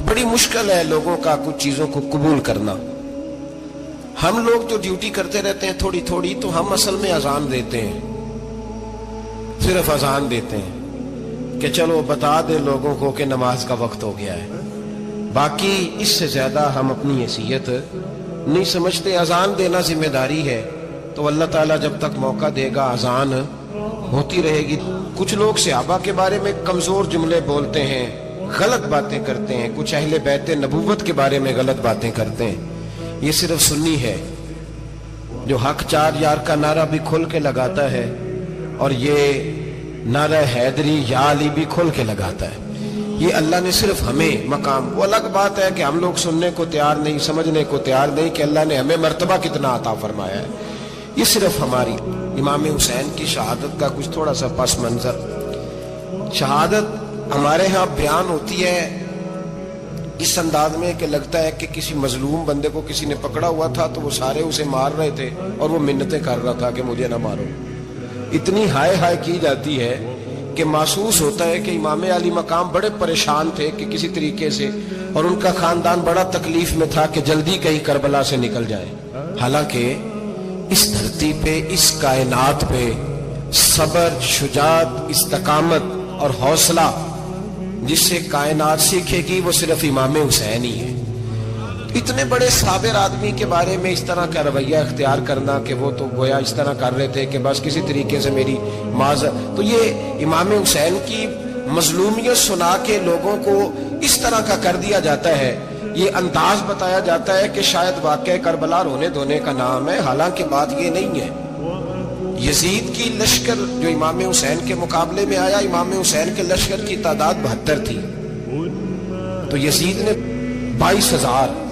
बड़ी मुश्किल है लोगों का कुछ चीजों को कबूल करना। हम लोग जो ड्यूटी करते रहते हैं थोड़ी थोड़ी, तो हम असल में अजान देते हैं, सिर्फ अजान देते हैं कि चलो बता दे लोगों को कि नमाज का वक्त हो गया है। बाकी इससे ज्यादा हम अपनी हैसियत नहीं समझते। अजान देना जिम्मेदारी है, तो अल्लाह ताला जब तक मौका देगा अजान होती रहेगी। कुछ लोग सहाबा के बारे में कमजोर जुमले बोलते हैं, गलत बातें करते हैं, कुछ अहले बैते नबूवत के बारे में गलत बातें करते हैं। ये सिर्फ सुन्नी है जो हक चार यार का नारा भी खोल के लगाता है, और ये नारा हैदरी या अली भी खोल के लगाता है। ये अल्लाह ने सिर्फ हमें मकाम, वो अलग बात है कि हम लोग सुनने को तैयार नहीं, समझने को तैयार नहीं कि अल्लाह ने हमें मर्तबा कितना अता फरमाया है। ये सिर्फ हमारी इमाम हुसैन की शहादत का कुछ थोड़ा सा पस मंजर। शहादत हमारे यहाँ बयान होती है इस अंदाज में कि लगता है कि किसी मजलूम बंदे को किसी ने पकड़ा हुआ था, तो वो सारे उसे मार रहे थे और वो मिन्नतें कर रहा था कि मुझे ना मारो। इतनी हाय हाय की जाती है कि महसूस होता है कि इमाम अली मकाम बड़े परेशान थे कि किसी तरीके से, और उनका खानदान बड़ा तकलीफ में था कि जल्दी कहीं करबला से निकल जाए। हालांकि इस धरती पे, इस कायनात पे सबर, शुजात, इस्तकामत और हौसला जिससे कायनात सीखेगी वो सिर्फ इमाम हुसैन ही है। इतने बड़े साबिर आदमी के बारे में इस तरह का रवैया इख्तियार करना कि वो तो गोया इस तरह कर रहे थे कि बस किसी तरीके से मेरी माज, तो ये इमाम हुसैन की मजलूमियत सुना के लोगों को इस तरह का कर दिया जाता है। ये अंदाज बताया जाता है कि शायद वाकई करबला रोने धोने का नाम है, हालांकि बात ये नहीं है। यजीद की लश्कर जो इमाम हुसैन के मुकाबले में आया, इमाम हुसैन के लश्कर की तादाद 72 थी, तो यजीद ने 22,000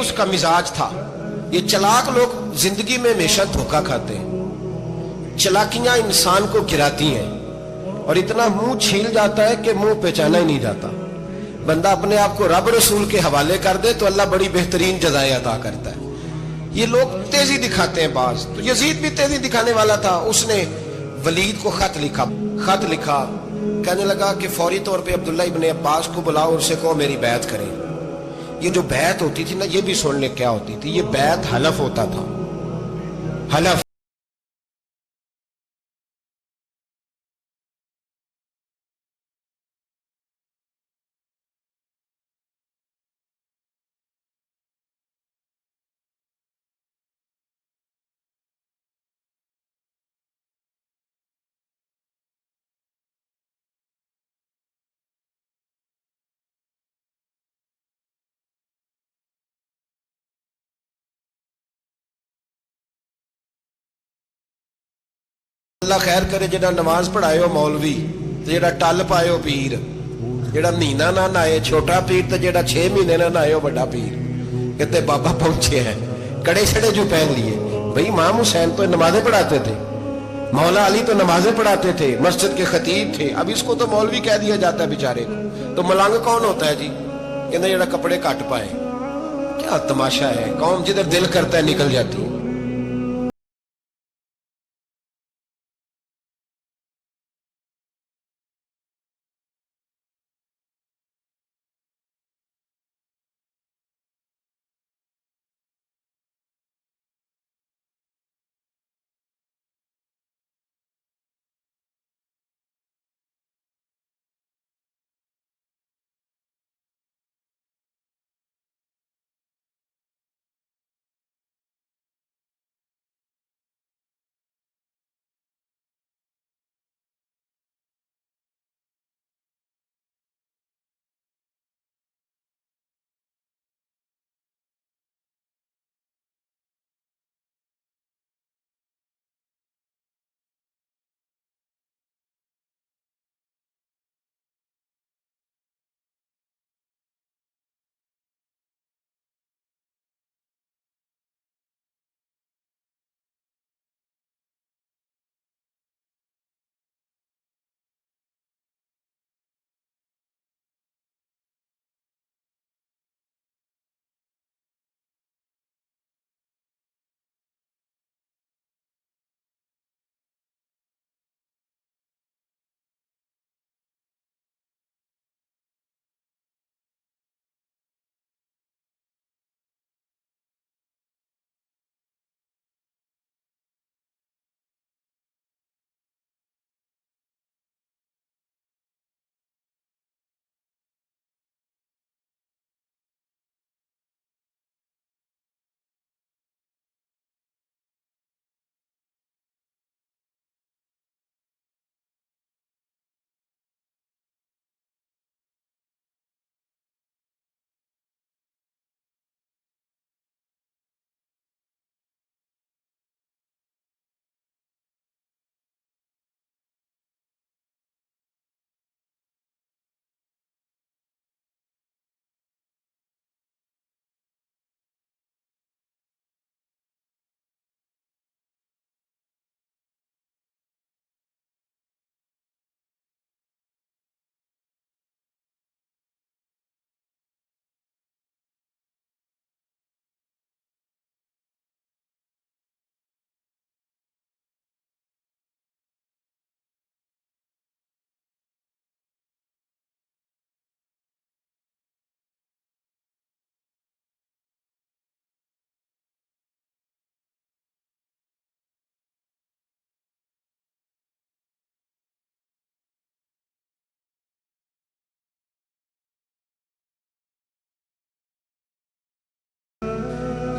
उसका मिजाज था। ये चालाक लोग जिंदगी में हमेशा धोखा खाते हैं। चालाकियां इंसान को गिराती हैं और इतना मुंह छील जाता है कि मुंह पहचाना ही नहीं जाता। बंदा अपने आप को रब रसूल के हवाले कर दे तो अल्लाह बड़ी बेहतरीन जज़ाएं अता करता है। ये लोग तेजी दिखाते हैं बाज। तो यजीद भी तेजी दिखाने वाला था। उसने वलीद को खत लिखा। कहने लगा कि फौरी तौर पे अब्दुल्ला इब्ने अब्बास को बुलाओ और उसे कहो मेरी बैत करें। ये जो बैत होती थी ना, ये भी सुन ले क्या होती थी। ये बैत हलफ होता था, हलफ। अल्लाह खैर करे जेड़ा नमाज पढ़ायो मौलवी ते जेड़ा टल पायो पीर, जेड़ा महीना ना नहाए छोटा पीर ते जेड़ा 6 महीने ना नहाए बड़ा पीर। कहते बाबा पहुंचे हैं, कड़े छड़े जो पहन लिए। भाई इमाम हुसैन तो नमाजें पढ़ाते थे, मौला अली तो नमाजें पढ़ाते थे, मस्जिद के खतीब थे। अब इसको तो मौलवी कह दिया जाता है बेचारे को। तो मलंग कौन होता है जी? कहते जेड़ा कपड़े घट पाए। क्या तमाशा है, कौम जिधर दिल करता है निकल जाती है।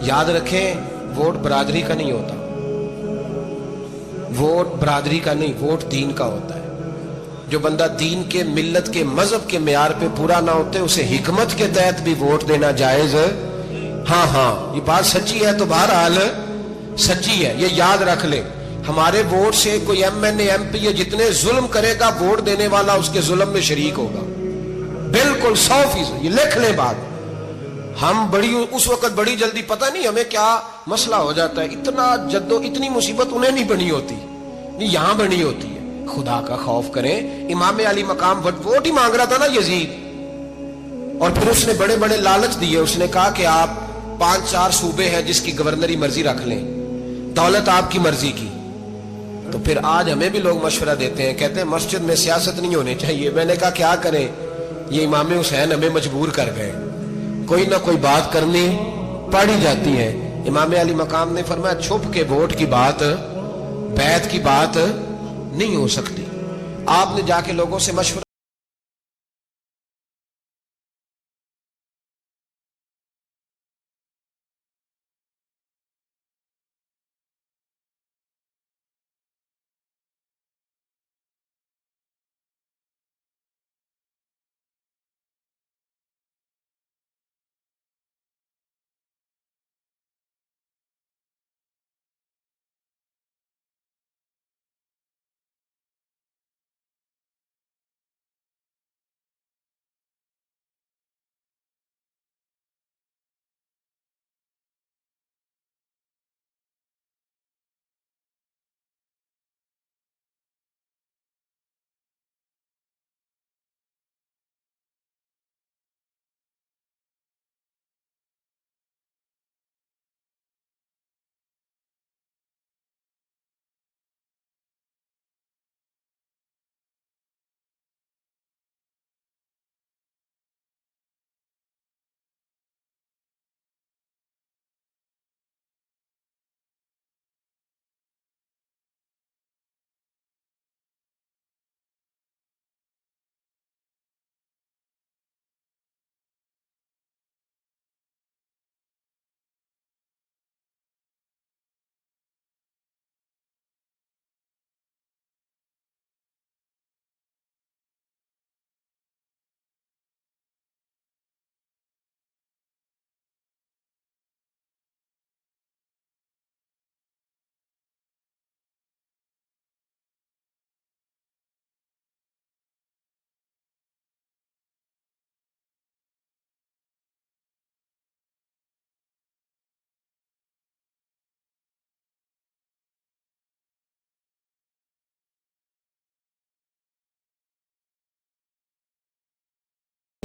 याद रखें, वोट बरादरी का नहीं होता। वोट बरादरी का नहीं, वोट दीन का होता है। जो बंदा दीन के, मिल्लत के, मजहब के मेयार पे पूरा ना होते उसे हिकमत के तहत भी वोट देना जायज। हाँ हाँ, ये बात सच्ची है तो बहरहाल सच्ची है, ये याद रख ले। हमारे वोट से कोई MNA MP ये जितने जुल्म करेगा, वोट देने वाला उसके जुल्म में शरीक होगा। बिल्कुल 100%, ये लिख ले बात। हम बड़ी उस वक्त बड़ी जल्दी, पता नहीं हमें क्या मसला हो जाता है, इतना जद्दो इतनी मुसीबत उन्हें नहीं बनी होती, नहीं यहां बनी होती है। खुदा का खौफ करें। इमाम अली मकाम वोट ही मांग रहा था ना यजीद, और फिर उसने बड़े बड़े लालच दिए। उसने कहा कि आप 5-4 सूबे हैं जिसकी गवर्नरी मर्जी रख लें, दौलत आपकी मर्जी की। तो फिर आज हमें भी लोग मशवरा देते हैं, कहते हैं मस्जिद में सियासत नहीं होनी चाहिए। मैंने कहा क्या करें, ये इमाम हुसैन हमें मजबूर कर गए, कोई ना कोई बात करनी पड़ी जाती है। इमाम अली मकाम ने फरमाया छुप के वोट की बात, बैत की बात नहीं हो सकती। आपने जाके लोगों से मशवरा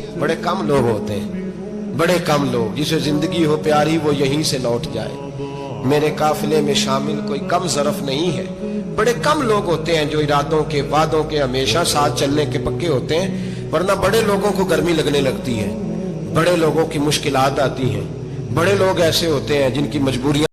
बड़े कम लोग होते हैं, बड़े कम लोग, जिसे जिंदगी हो प्यारी वो यहीं से लौट जाए। मेरे काफिले में शामिल कोई कम ज़रफ नहीं है। बड़े कम लोग होते हैं जो इरादों के, वादों के हमेशा साथ चलने के पक्के होते हैं, वरना बड़े लोगों को गर्मी लगने लगती है, बड़े लोगों की मुश्किलात आती हैं। बड़े लोग ऐसे होते हैं जिनकी मजबूरियां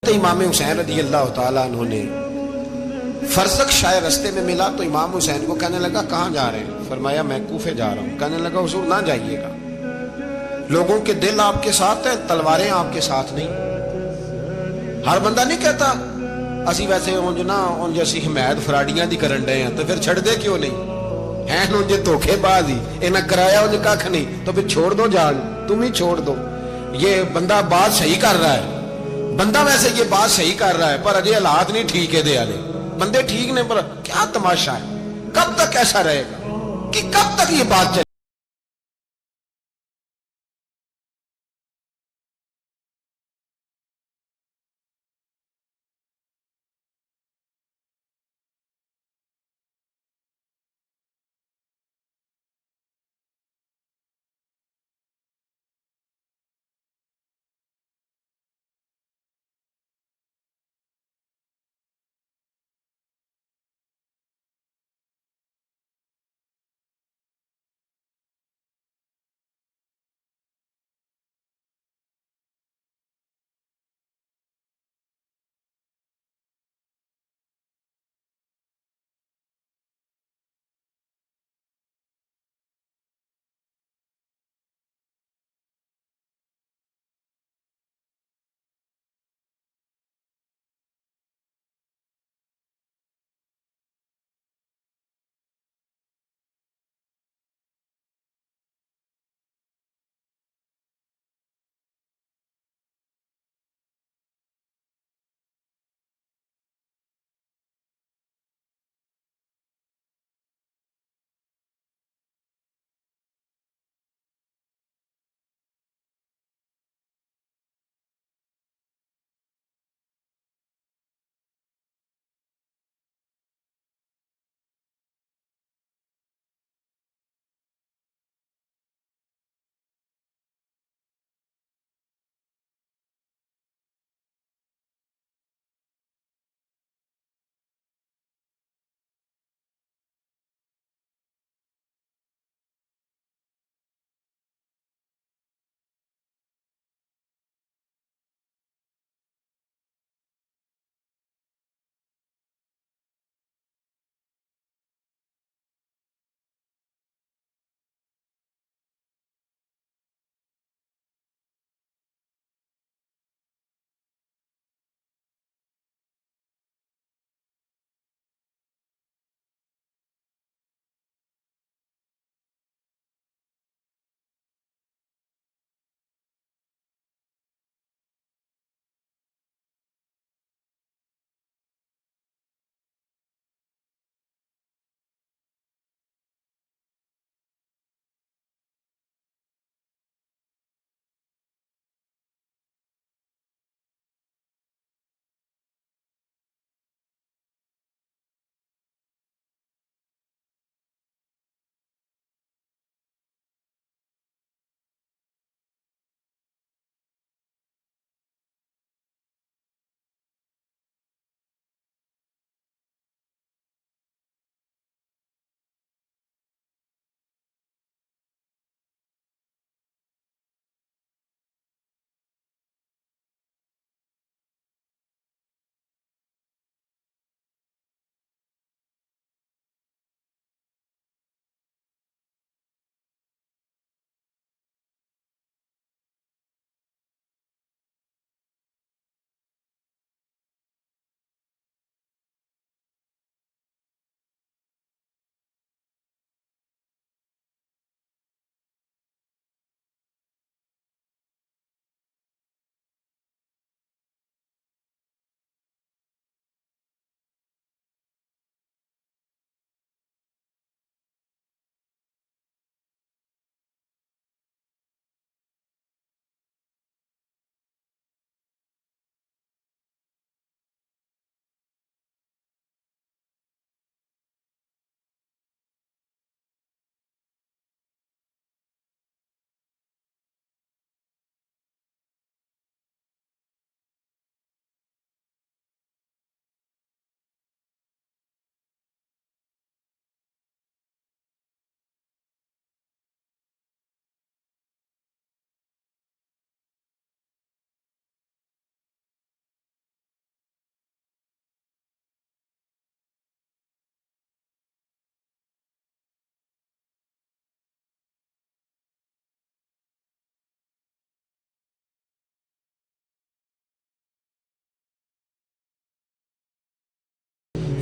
तो इमाम हुसैन रजी अल्लाह तआला अन्हु ने फरसक शायर रास्ते में मिला तो इमाम हुसैन को कहने लगा कहाँ जा रहे हैं? फरमाया मैं कूफे जा रहा हूँ। कहने लगा हुजूर ना जाइएगा, लोगों के दिल आपके साथ हैं, तलवारें आपके साथ नहीं। हर बंदा नहीं कहता असी वैसे उंज ना उंज असी हिमायत फराडियां दी करन डे हैं, तो फिर छड़ दे क्यों नहीं है? उंज धोखेबाज ही इन्हें कराया उंज कख नहीं, तो फिर छोड़ दो जान, तुम ही छोड़ दो। ये बंदा बात सही कर रहा है, बंदा वैसे ये बात सही कर रहा है, पर अजय हालात नहीं ठीक है दे आले बंदे ठीक ने, पर क्या तमाशा है? कब तक ऐसा रहेगा कि कब तक ये बात चले?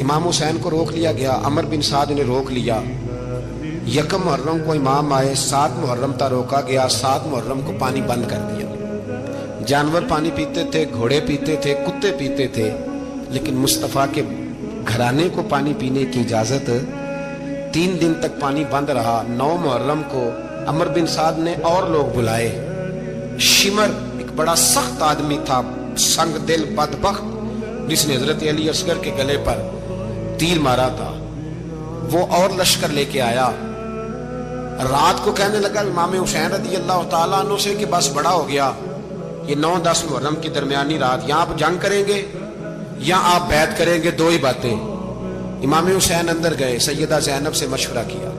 इमाम हुसैन को रोक लिया गया, अमर बिन साद ने रोक लिया। यकम मुहर्रम को इमाम आए, 7 मुहर्रम तक रोका गया, 7 मुहर्रम को पानी बंद कर दिया। जानवर पानी पीते थे, घोड़े पीते थे, कुत्ते पीते थे, लेकिन मुस्तफ़ा के घराने को पानी पीने की इजाजत। 3 दिन तक पानी बंद रहा। 9 मुहर्रम को अमर बिन साद ने और लोग बुलाए। शिमर एक बड़ा सख्त आदमी था, संग दिल बदबख्त, जिसने हजरत अली असगर के गले पर तीर मारा था, वो और लश्कर लेके आया। रात को कहने लगा इमाम हुसैन रज़ी अल्लाह तआला अन्हु से कि बस बड़ा हो गया, ये 9-10 मुहर्रम की दरमियानी रात, यहां आप जंग करेंगे या आप बैत करेंगे, 2 ही बातें। इमाम हुसैन अंदर गए, सैयदा ज़ैनब से मशवरा किया,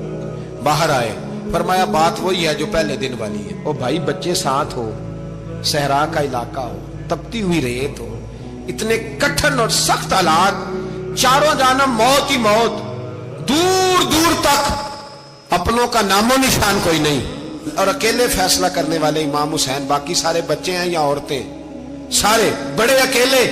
बाहर आए, फरमाया बात वही है जो पहले दिन वाली है। ओ भाई, बच्चे साथ हो, सहरा का इलाका हो, तपती हुई रेत हो, इतने कठिन और सख्त हालात, चारों जानब मौत ही मौत, दूर दूर तक अपनों का नामो निशान कोई नहीं, और अकेले फैसला करने वाले इमाम हुसैन, बाकी सारे बच्चे हैं या औरतें, सारे बड़े अकेले।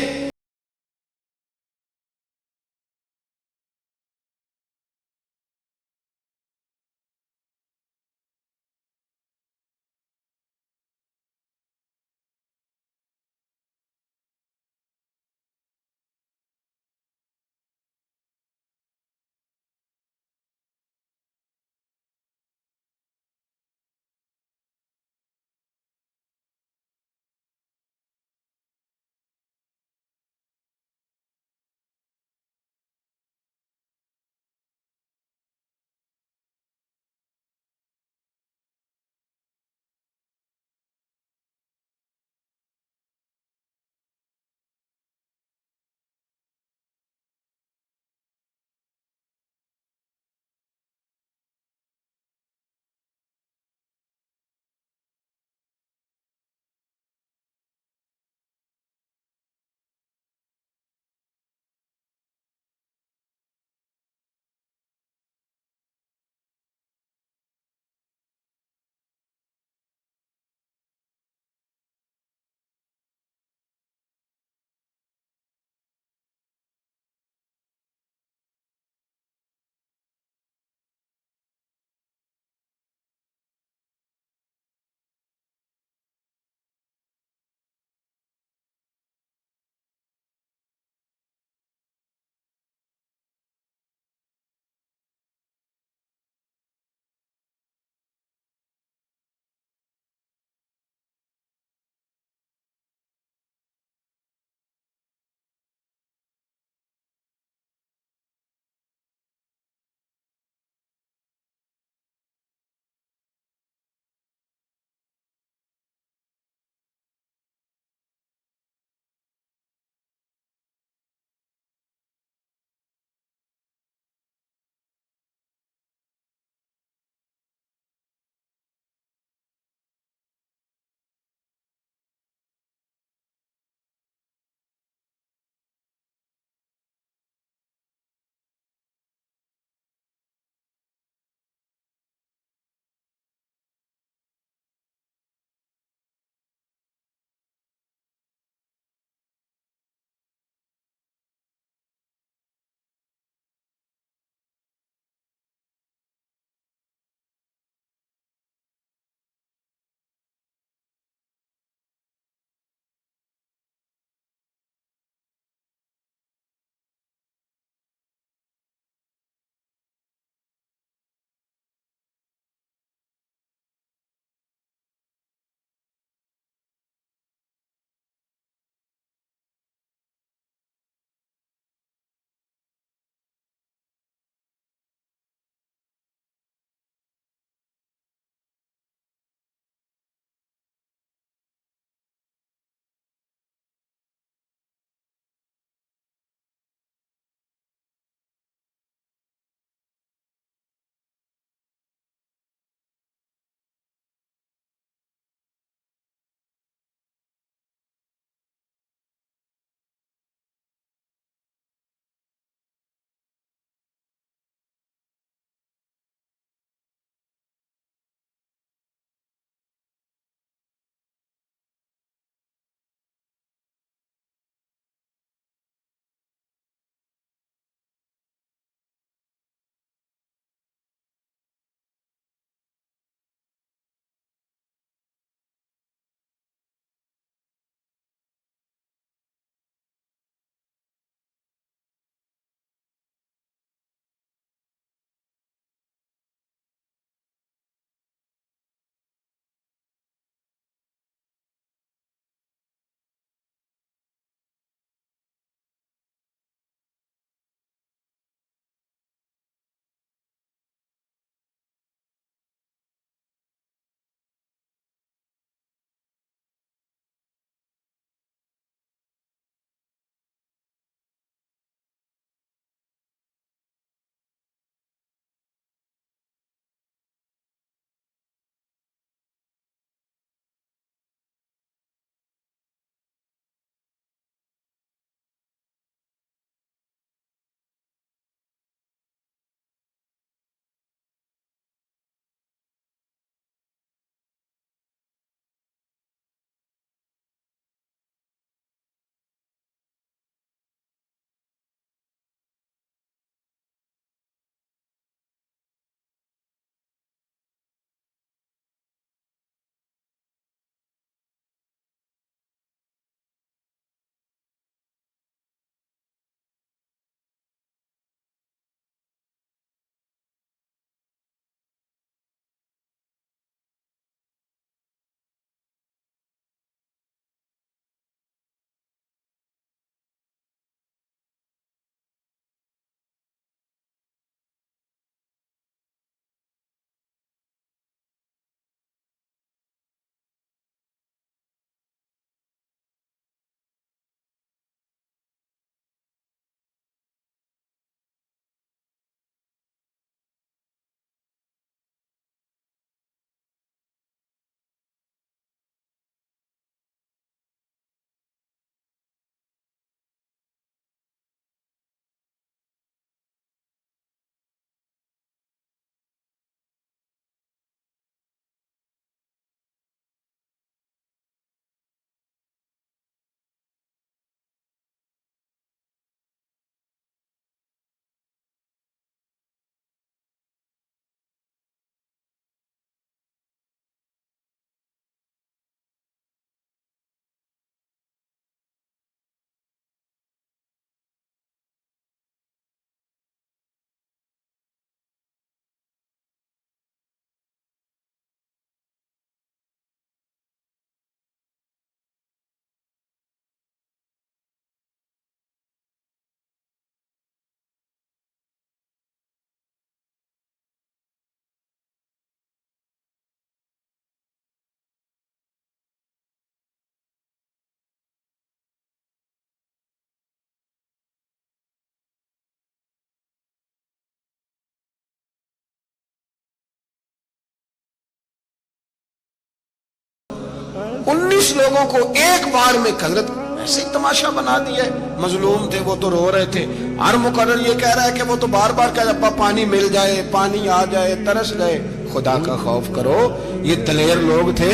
19 लोगों को एक बार में हजरत ऐसे ही तमाशा बना दिया। मजलूम थे वो तो रो रहे थे, हर मुकर्रर ये कह रहा है कि वो तो बार बार कह अब्बा पानी मिल जाए, पानी आ जाए, तरस गए। खुदा का खौफ करो, ये दलेर लोग थे,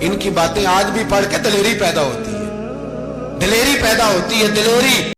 इनकी बातें आज भी पढ़ के दलेरी पैदा होती है, दिलेरी पैदा होती है, दिलेरी।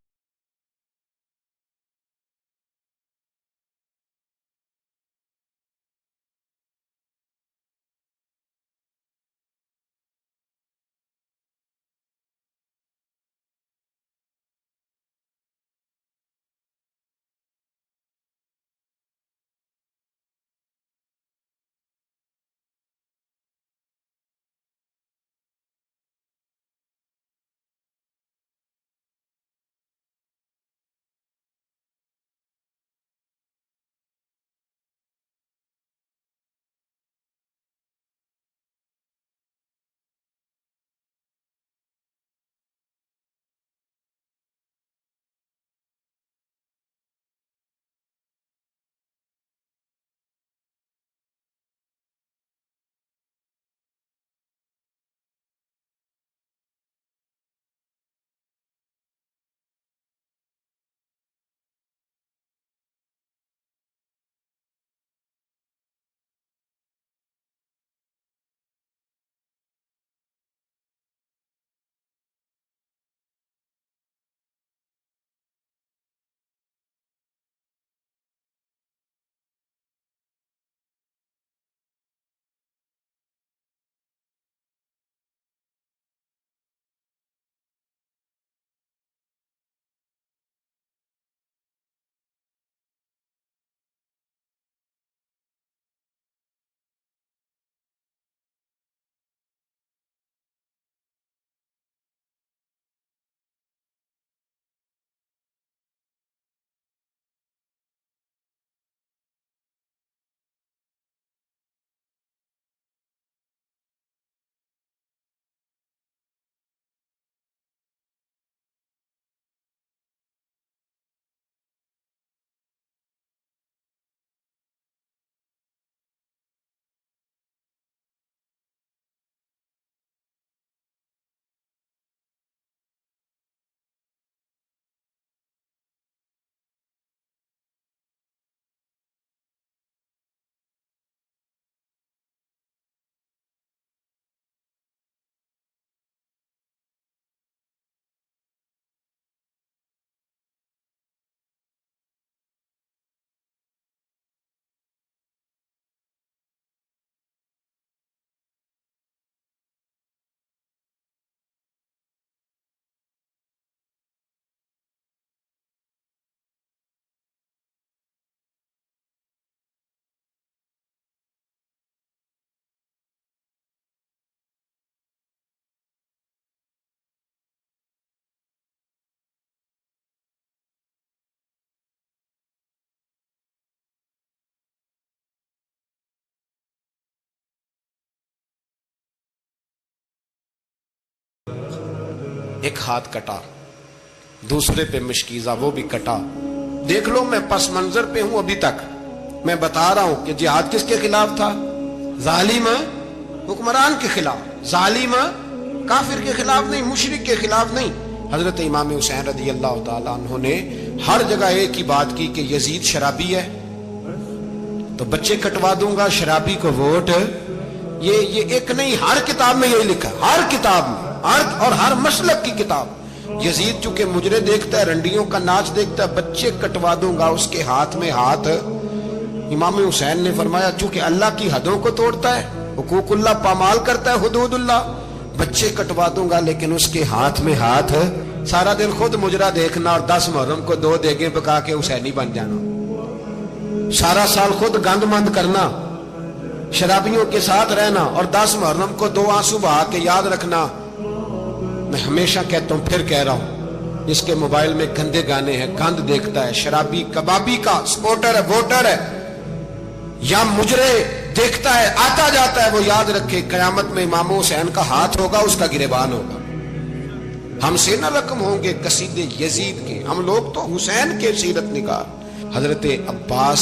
एक हाथ कटा, दूसरे पे मशकीजा, वो भी कटा। देख लो मैं पस मंजर पे हूं अभी तक। मैं बता रहा हूं कि जिहाद किसके खिलाफ था? जालिम हुक्मरान के खिलाफ, जालिम काफिर के खिलाफ नहीं, मुशरिक के खिलाफ नहीं। हजरत इमाम हुसैन रज़ी अल्लाह तआला अन्हु ने हर जगह एक ही बात की कि यजीद शराबी है तो बच्चे कटवा दूंगा, शराबी को वोट। ये एक नहीं, हर किताब में यही लिखा, हर किताब में, और हर मसलक की किताब। यजीद चूंकि मुजरे देखता है, रंडियों का नाच देखता है, बच्चे कटवा दूंगा, उसके हाथ में हाथ। इमाम हुसैन ने फरमाया चूंकि अल्लाह की हदों को तोड़ता है, हुकूकुल्लाह पामाल करता है, हुदूदुल्लाह, बच्चे कटवा दूंगा लेकिन उसके हाथ में हाथ। सारा दिन खुद मुजरा देखना और 10 मुहर्रम को 2 देगे पका के हुसैनी बन जाना। सारा साल खुद गंदमंद करना, शराबियों के साथ रहना और 10 मुहर्रम को 2 आंसू बहा के याद रखना। मैं हमेशा कहता हूं, फिर कह रहा हूं, जिसके मोबाइल में गंदे गाने हैं, गंद देखता है, शराबी कबाबी का सपोर्टर है, वोटर है, या मुजरे देखता है, आता जाता है, वो याद रखे कयामत में इमाम हुसैन का हाथ होगा, उसका गिरेबान होगा। हमसे न रकम होंगे कसीदे यजीद के, हम लोग तो हुसैन के सीरत निगार। हजरत अब्बास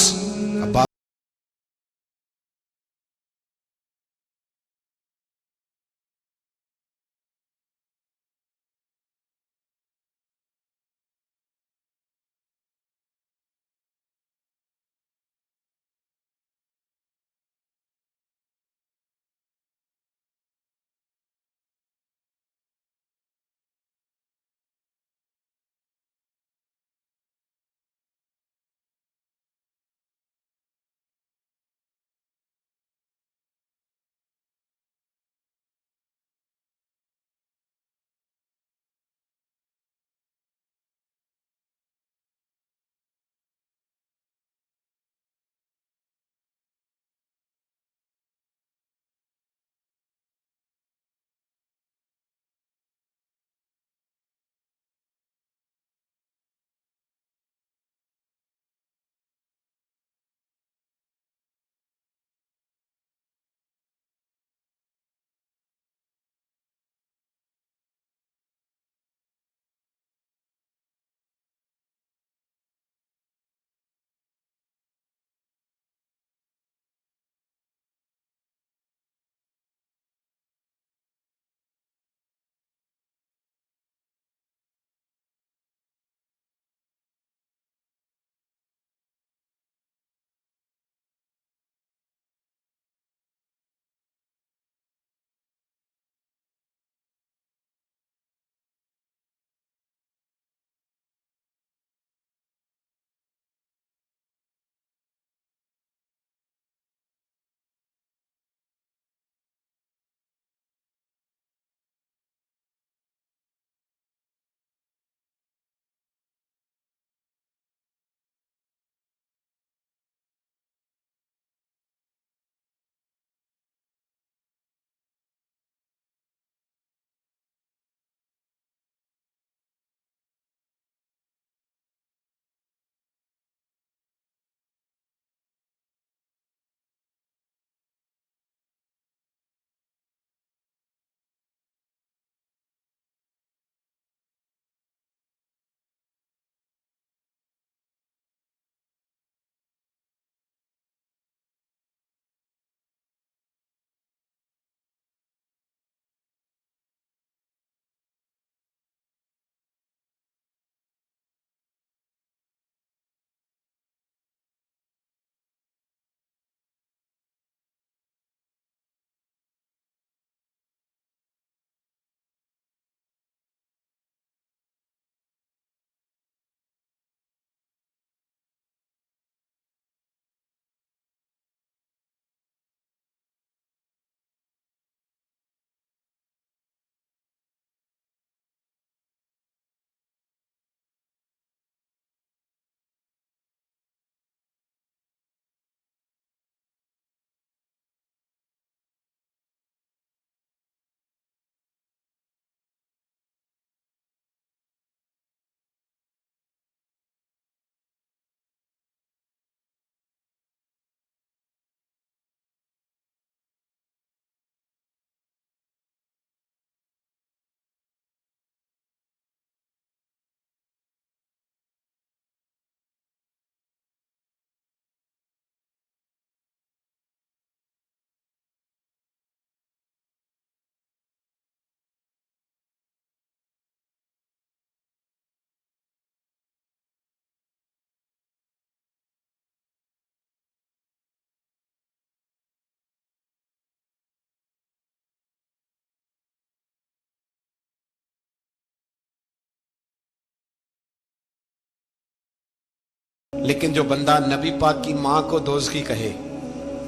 लेकिन जो बंदा नबी पाक की माँ को दोज़खी कहे,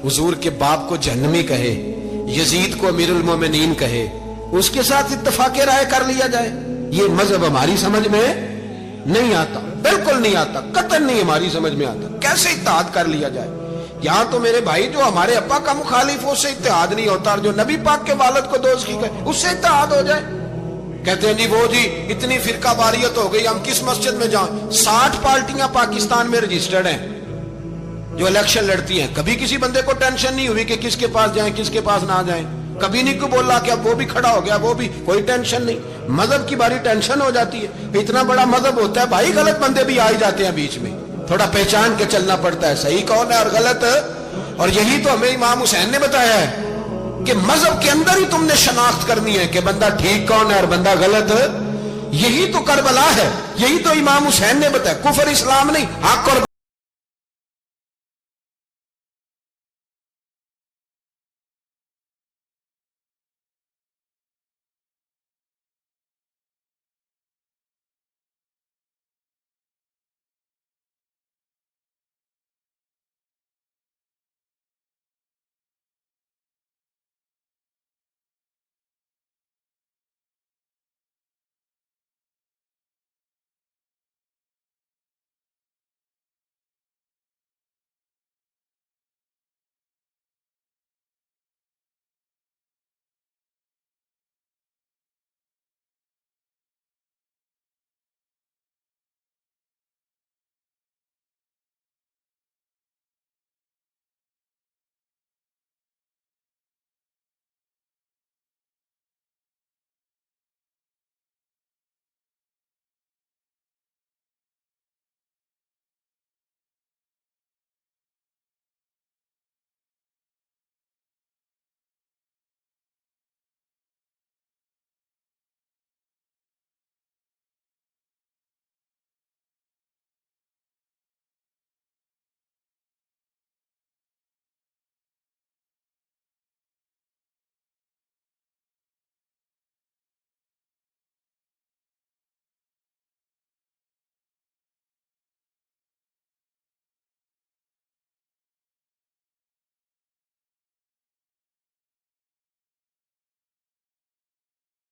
हुजूर के बाप को जहन्नमी कहे, यजीद को अमीरुल मोमिनीन कहे, उसके साथ इत्तफाक राय कर लिया जाए, ये मजहब हमारी समझ में नहीं आता, बिल्कुल नहीं आता, कतई नहीं हमारी समझ में आता। कैसे इत्तेहाद कर लिया जाए? यहां तो मेरे भाई जो हमारे अब्बा का मुखालिफ हो उससे इत्तेहाद नहीं होता, और जो नबी पाक के वालिद को दोज़खी कहे उससे इत्तेहाद हो जाए। कहते हैं जी वो जी इतनी फिरका वारियत हो गई, हम किस मस्जिद में जाएं? 60 पार्टियां पाकिस्तान में रजिस्टर्ड हैं जो इलेक्शन लड़ती हैं। कभी किसी बंदे को टेंशन नहीं हुई कि किसके पास जाएं किसके पास ना जाएं। कभी नहीं को बोला कि अब वो भी खड़ा हो गया, वो भी, कोई टेंशन नहीं। मजहब की बारी टेंशन हो जाती है। इतना बड़ा मजहब होता है भाई, गलत बंदे भी आ ही जाते हैं बीच में, थोड़ा पहचान के चलना पड़ता है सही कौन है और गलत। और यही तो हमें इमाम हुसैन ने बताया है कि मजहब के अंदर ही तुमने शनाख्त करनी है कि बंदा ठीक कौन है और बंदा गलत। यही तो करबला है, यही तो इमाम हुसैन ने बताया। कुफर इस्लाम नहीं, हक और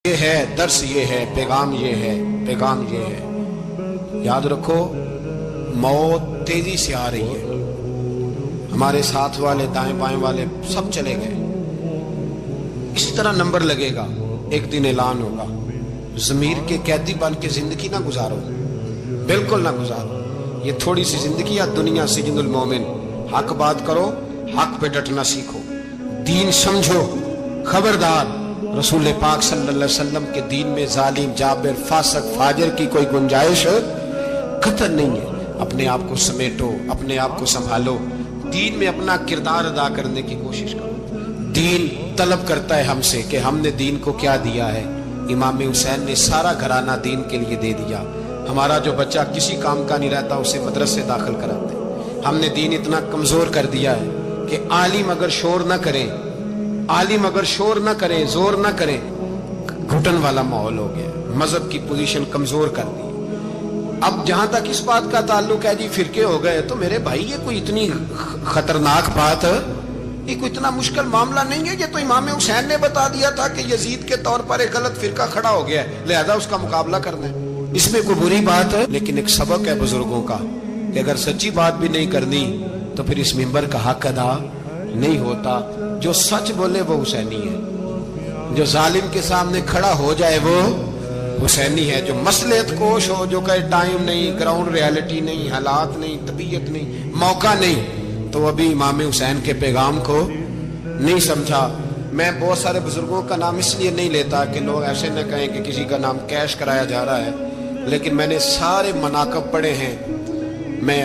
ये है दर्स, ये है पैगाम, ये है पैगाम, ये है। याद रखो मौत तेजी से आ रही है, हमारे साथ वाले दाएं बाएं वाले सब चले गए। इस तरह नंबर लगेगा, एक दिन ऐलान होगा। ज़मीर के कैदी बन के जिंदगी ना गुजारो, बिल्कुल ना गुजारो। ये थोड़ी सी जिंदगी या दुनिया सिजनुल मोमिन। हक बात करो, हक पे डटना सीखो, दीन समझो। खबरदार, रसूल पाक सल्लल्लाहु अलैहि वसल्लम के दीन में जालिम, जाबिर, फासिक, फाजिर की कोई गुंजाइश कतई नहीं है। अपने आप को समेटो, अपने आप को संभालो, दीन में अपना किरदार अदा करने की कोशिश करो। दीन तलब करता है हमसे कि हमने दीन को क्या दिया है। इमाम हुसैन ने सारा घराना दीन के लिए दे दिया। हमारा जो बच्चा किसी काम का नहीं रहता उसे मदरसे दाखिल कराते। हमने दीन इतना कमजोर कर दिया है कि आलिम अगर शोर न करें, आलिम अगर शोर न करें, जोर न करें, घुटन वाला माहौल हो गया। मजहब की पोजीशन कमजोर कर दी। अब जहां तक इस बात का ताल्लुक है जी फिरके हो गए, तो मेरे भाई ये कोई इतनी खतरनाक बात, ये कोई इतना मुश्किल मामला नहीं है। ये तो इमाम हुसैन ने बता दिया था कि यजीद के तौर पर एक गलत फिरका खड़ा हो गया है, लिहाजा उसका मुकाबला करना है। इसमें कोई बुरी बात है, लेकिन एक सबक है बुजुर्गों का कि अगर सच्ची बात भी नहीं करनी तो फिर इस मिंबर का हक अदा नहीं होता। जो सच बोले वो हुसैनी है, जो जालिम के सामने खड़ा हो जाए वो हुसैनी है। जो मसलेत कोश हो, जो कहे टाइम नहीं, ग्राउंड रियलिटी नहीं, हालात नहीं, तबीयत नहीं, मौका नहीं, तो अभी इमाम हुसैन के पैगाम को नहीं समझा। मैं बहुत सारे बुजुर्गों का नाम इसलिए नहीं लेता कि लोग ऐसे न कहें कि किसी का नाम कैश कराया जा रहा है, लेकिन मैंने सारे मनाकब पढ़े हैं। मैं,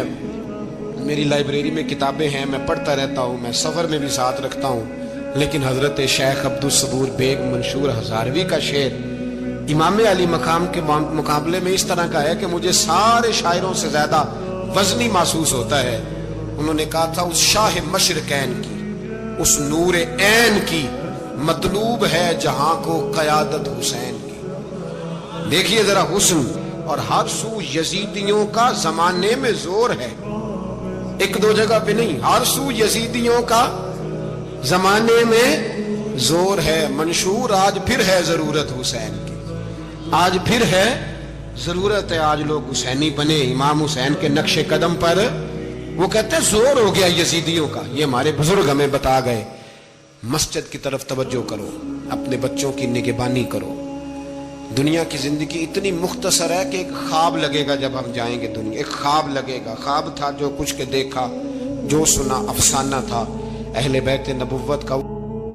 मेरी लाइब्रेरी में किताबें हैं, मैं पढ़ता रहता हूँ, मैं सफ़र में भी साथ रखता हूँ। लेकिन हज़रत शेख अब्दुल सबूर बेग मंशूर हज़ारवी का शेर इमाम अली मकाम के मुकाबले में इस तरह का है कि मुझे सारे शायरों से ज़्यादा वज़नी महसूस होता है। उन्होंने कहा था, उस शाह मशरकैन की, उस नूर ऐन की मतलूब है जहां को क़यादत हुसैन की। देखिए जरा हुस्न, और हर सू यजीदियों का जमाने में जोर है। एक दो जगह पे नहीं, हर सू यजीदियों का जमाने में जोर है मंशूर। आज फिर है जरूरत हुसैन की, आज फिर है जरूरत है। आज लोग हुसैनी बने, इमाम हुसैन के नक्शे कदम पर। वो कहते हैं जोर हो गया यजीदियों का। ये हमारे बुजुर्ग हमें बता गए। मस्जिद की तरफ तवज्जो करो, अपने बच्चों की निगहबानी करो। दुनिया की जिंदगी इतनी मुख्तसर है कि एक ख्वाब लगेगा जब हम जाएंगे दुनिया, एक ख्वाब लगेगा। ख्वाब था जो कुछ के देखा, जो सुना अफसाना था अहले बैत नबुव्वत का।